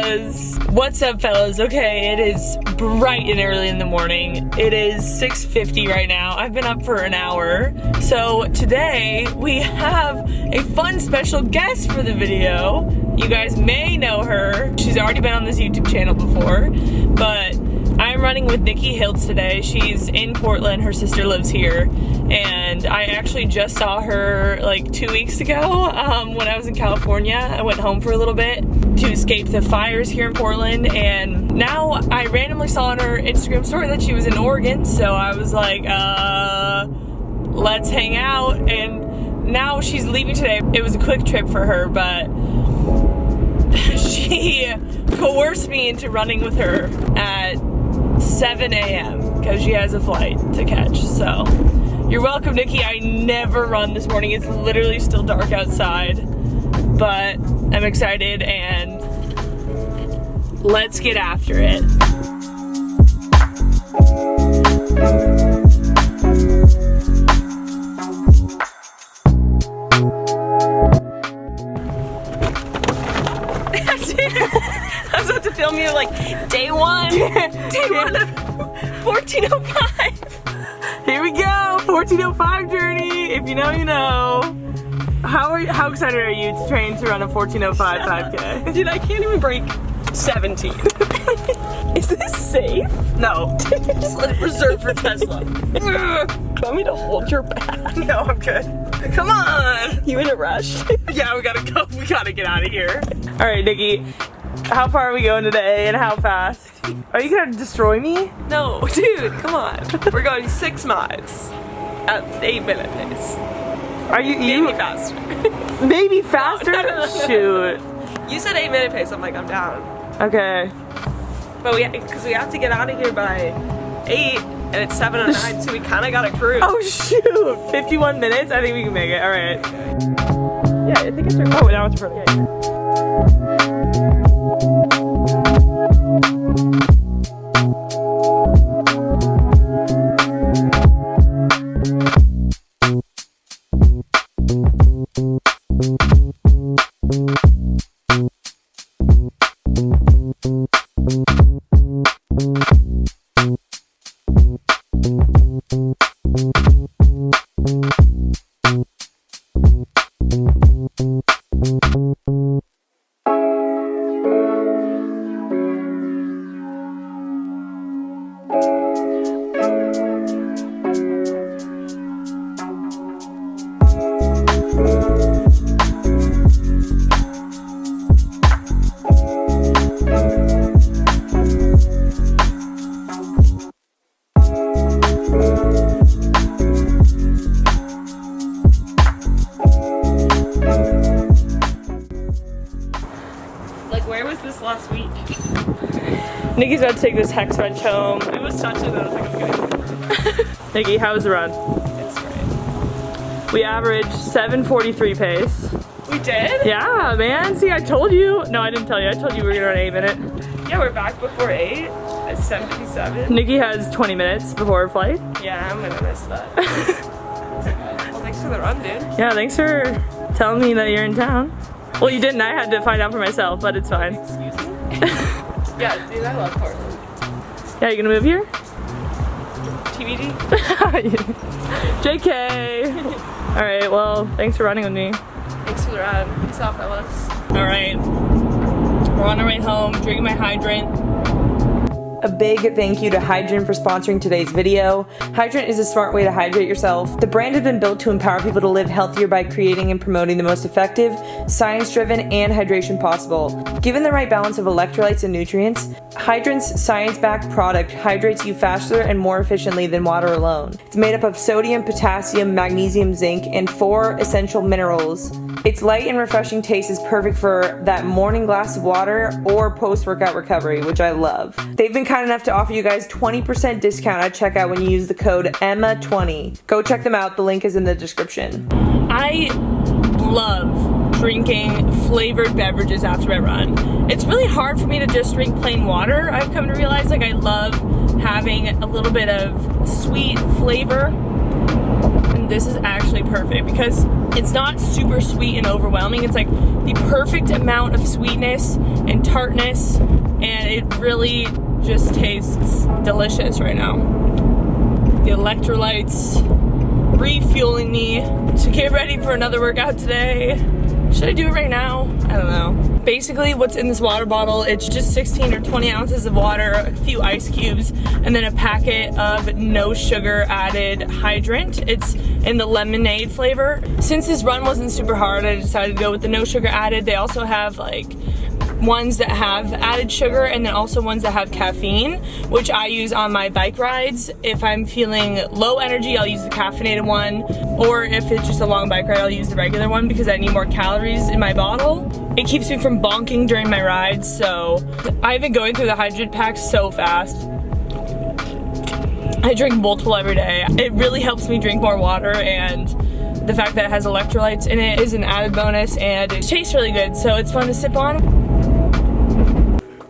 fellas. What's up, fellas? Okay, it is bright and early in the morning. It is 6:50 right now. I've been up for an hour. So today we have a fun special guest for the video. You guys may know her. She's already been on this YouTube channel before, but I'm running with Nikki Hiltz today. She's in Portland, her sister lives here, and I actually just saw her like 2 weeks ago when I was in California. I went home for a little bit to escape the fires here in Portland, and now I randomly saw on her Instagram story that she was in Oregon, so I was like, let's hang out, and now she's leaving today. It was a quick trip for her, but she coerced me into running with her at 7 a.m. because she has a flight to catch. So you're welcome, Nikki. I never run this morning. It's literally still dark outside, but I'm excited and let's get after it. I was about to film you like day one of 1405. Here we go, 1405 journey. If you know, you know. How excited are you to train to run a 1405 5K? Dude, I can't even break 17. Is this safe? No. Just let it reserve for Tesla. Want me to hold your back? No, I'm good. Come on. You in a rush? Yeah, we gotta go. We gotta get out of here. All right, Nikki. How far are we going today and how fast? Are you gonna destroy me? No, dude, come on. We're going 6 miles at 8-minute pace. Are you Maybe faster. Maybe faster? No. Shoot. You said 8-minute pace, I'm like, I'm down. Okay. But because we have to get out of here by 8 and it's 7:09, so we kind of gotta cruise. Oh shoot, 51 minutes? I think we can make it, all right. Yeah, I think it's right. Oh, now it's perfect. Last week. Nikki's about to take this hex wrench home. It was touching that I was like, okay. Nikki, how was the run? It's great. We averaged 7:43 pace. We did? Yeah, man. See, I told you. No, I didn't tell you. I told you we were gonna run 8 minute. Yeah, we're back before 8 at 7:57. Nikki has 20 minutes before her flight. Yeah, I'm gonna miss that. Well, thanks for the run, dude. Yeah, thanks for telling me that you're in town. Well, you didn't. I had to find out for myself, but it's fine. Excuse me? Yeah, dude, I love Portland. Yeah, you gonna move here? TBD? JK! Alright, well, thanks for running with me. Thanks for the ride. Peace out, fellas. Alright, we're on our way home, drinking my Hydrant. A big thank you to Hydrant for sponsoring today's video. Hydrant is a smart way to hydrate yourself. The brand has been built to empower people to live healthier by creating and promoting the most effective, science-driven, and hydration possible. Given the right balance of electrolytes and nutrients, Hydrant's science-backed product hydrates you faster and more efficiently than water alone. It's made up of sodium, potassium, magnesium, zinc, and 4 essential minerals. Its light and refreshing taste is perfect for that morning glass of water or post-workout recovery, which I love. They've been kind enough to offer you guys 20% discount at checkout when you use the code EMMA20. Go check them out. The link is in the description. I love drinking flavored beverages after I run. It's really hard for me to just drink plain water. I've come to realize like I love having a little bit of sweet flavor. And and this is actually perfect because it's not super sweet and overwhelming. It's like the perfect amount of sweetness and tartness, and it really just tastes delicious right now. The electrolytes refueling me to get ready for another workout today. Should I do it right now? I don't know. Basically, what's in this water bottle, it's just 16 or 20 ounces of water, a few ice cubes, and then a packet of no sugar added Hydrant. It's in the lemonade flavor. Since this run wasn't super hard, I decided to go with the no sugar added. They also have like ones that have added sugar and then also ones that have caffeine, which I use on my bike rides. If I'm feeling low energy, I'll use the caffeinated one, or if it's just a long bike ride, I'll use the regular one because I need more calories in my bottle. It keeps me from bonking during my rides, so I've been going through the Hydrant packs so fast. I drink multiple every day. It really helps me drink more water, and the fact that it has electrolytes in it is an added bonus, and it tastes really good, so it's fun to sip on.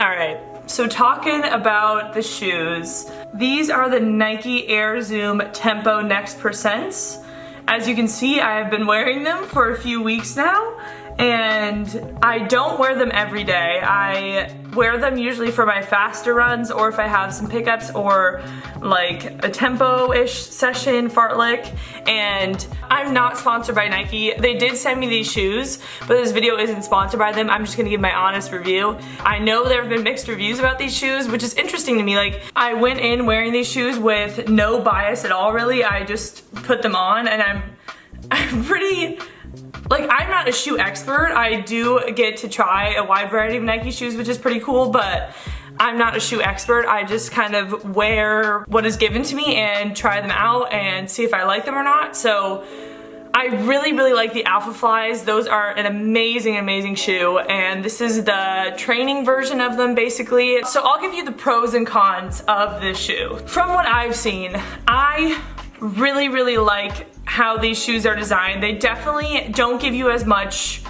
Alright, so talking about the shoes, these are the Nike Air Zoom Tempo Next Percents. As you can see, I have been wearing them for a few weeks now, and I don't wear them every day. I wear them usually for my faster runs, or if I have some pickups or like a tempo-ish session, fartlek. And I'm not sponsored by Nike. They did send me these shoes, but this video isn't sponsored by them. I'm just gonna give my honest review. I know there have been mixed reviews about these shoes, which is interesting to me. Like, I went in wearing these shoes with no bias at all, really. I just put them on, and I'm pretty, like, I'm not a shoe expert. I do get to try a wide variety of Nike shoes, which is pretty cool, but I'm not a shoe expert. I just kind of wear what is given to me and try them out and see if I like them or not. So I really, really like the Alpha Flies. Those are an amazing, amazing shoe, and this is the training version of them, basically. So I'll give you the pros and cons of this shoe. From what I've seen, I really, really like how these shoes are designed. They definitely don't give you as much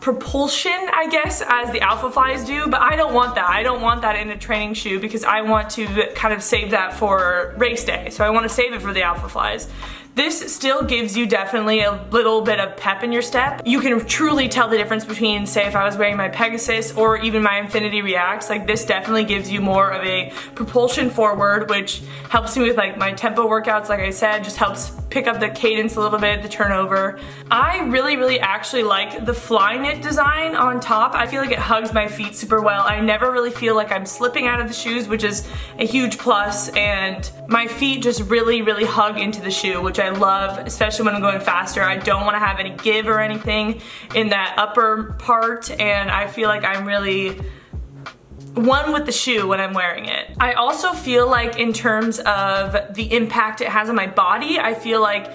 propulsion, I guess, as the Alpha Flies do, but I don't want that. I don't want that in a training shoe because I want to kind of save that for race day. So I want to save it for the Alpha Flies. This still gives you definitely a little bit of pep in your step. You can truly tell the difference between, say, if I was wearing my Pegasus or even my Infinity Reacts. Like, this definitely gives you more of a propulsion forward, which helps me with like my tempo workouts. Like I said, just helps pick up the cadence a little bit, the turnover. I really, really actually like the fly knit design on top. I feel like it hugs my feet super well. I never really feel like I'm slipping out of the shoes, which is a huge plus, and my feet just really, really hug into the shoe, which I love, especially when I'm going faster. I don't want to have any give or anything in that upper part, and I feel like I'm really one with the shoe when I'm wearing it. I also feel like in terms of the impact it has on my body, I feel like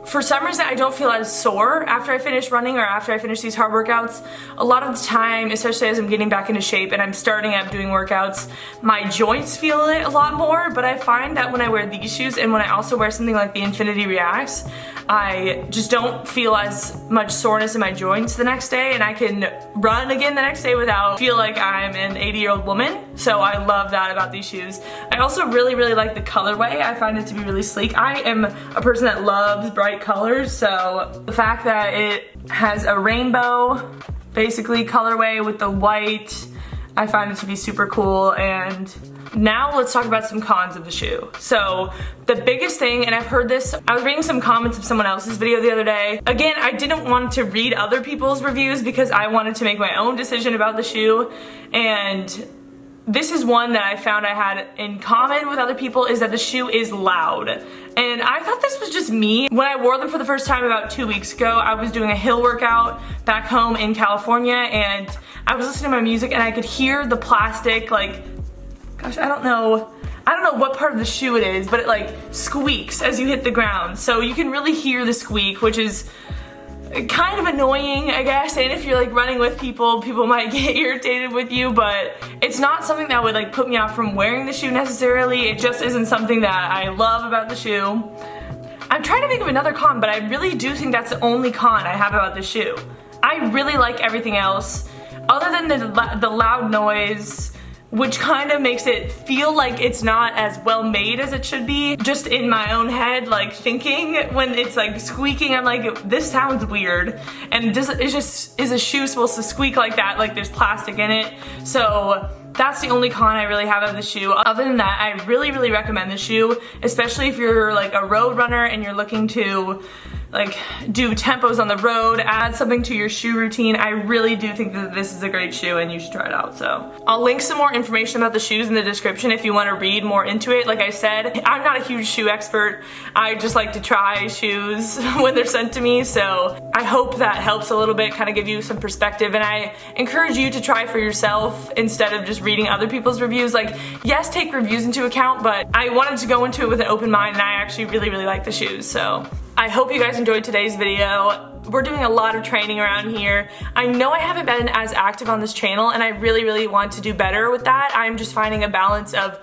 for some reason I don't feel as sore after I finish running or after I finish these hard workouts. A lot of the time, especially as I'm getting back into shape and I'm starting up doing workouts, my joints feel it a lot more, but I find that when I wear these shoes and when I also wear something like the Infinity Reacts, I just don't feel as much soreness in my joints the next day, and I can run again the next day without feel like I'm an 80-year-old woman. So I love that about these shoes. I also really, really like the colorway. I find it to be really sleek. I am a person that loves bright colors, so the fact that it has a rainbow basically colorway with the white, I find it to be super cool. And now let's talk about some cons of the shoe. So the biggest thing, and I've heard this, I was reading some comments of someone else's video the other day. Again, I didn't want to read other people's reviews because I wanted to make my own decision about the shoe, and this is one that I found I had in common with other people, is that the shoe is loud. And I thought this was just me. When I wore them for the first time about 2 weeks ago, I was doing a hill workout back home in California, and I was listening to my music and I could hear the plastic, like, gosh, I don't know what part of the shoe it is, but it like squeaks as you hit the ground. So you can really hear the squeak, which is kind of annoying, I guess. And if you're like running with people, people might get irritated with you, but it's not something that would like put me off from wearing the shoe necessarily. It just isn't something that I love about the shoe. I'm trying to think of another con, but I really do think that's the only con I have about the shoe. I really like everything else. Other than the loud noise, which kind of makes it feel like it's not as well made as it should be. Just in my own head, like thinking when it's like squeaking, I'm like, this sounds weird. And is a shoe supposed to squeak like that? Like there's plastic in it. So that's the only con I really have of the shoe. Other than that, I really recommend the shoe, especially if you're like a road runner and you're looking to like do tempos on the road, add something to your shoe routine. I really do think that this is a great shoe and you should try it out. So I'll link some more information about the shoes in the description if you want to read more into it. Like I said, I'm not a huge shoe expert. I just like to try shoes when they're sent to me. So I hope that helps a little bit, kind of give you some perspective. And I encourage you to try for yourself instead of just reading other people's reviews. Like, yes, take reviews into account, but I wanted to go into it with an open mind and I actually really like the shoes. So I hope you guys enjoyed today's video. We're doing a lot of training around here. I know I haven't been as active on this channel and I really want to do better with that. I'm just finding a balance of,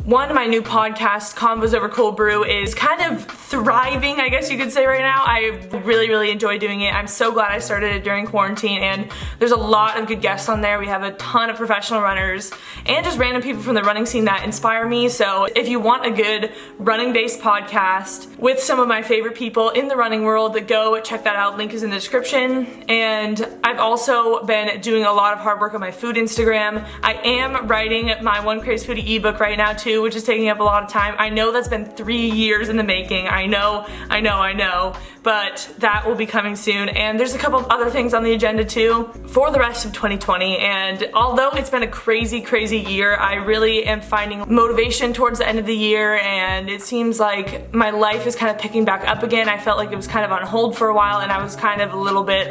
one, my new podcast, Convos Over Cold Brew, is kind of thriving, I guess you could say right now. I really enjoy doing it. I'm so glad I started it during quarantine and there's a lot of good guests on there. We have a ton of professional runners and just random people from the running scene that inspire me. So if you want a good running-based podcast with some of my favorite people in the running world, go check that out. Link is in the description. And I've also been doing a lot of hard work on my food Instagram. I am writing my One Crazy Foodie ebook right now too, which is taking up a lot of time. I know that's been 3 years in the making. I know, but that will be coming soon. And there's a couple of other things on the agenda too for the rest of 2020. And although it's been a crazy year, I really am finding motivation towards the end of the year and it seems like my life is kind of picking back up again. I felt like it was kind of on hold for a while and I was kind of a little bit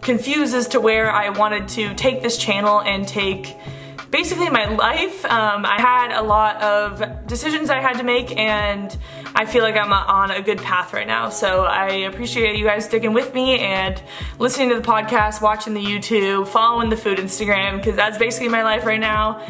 confused as to where I wanted to take this channel and take basically my life. I had a lot of decisions I had to make and I feel like I'm on a good path right now. So I appreciate you guys sticking with me and listening to the podcast, watching the YouTube, following the food Instagram, because that's basically my life right now.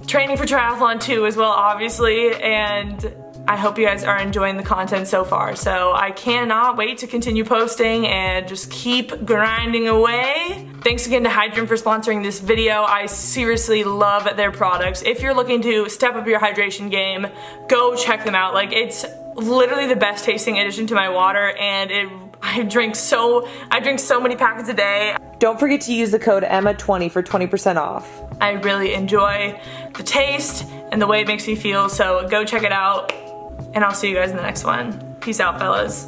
Training for triathlon too as well, obviously, and I hope you guys are enjoying the content so far. So I cannot wait to continue posting and just keep grinding away. Thanks again to Hydrant for sponsoring this video. I seriously love their products. If you're looking to step up your hydration game, go check them out. Like, it's literally the best tasting addition to my water and I drink so many packets a day. Don't forget to use the code EMMA20 for 20% off. I really enjoy the taste and the way it makes me feel, so go check it out. And I'll see you guys in the next one. Peace out, fellas.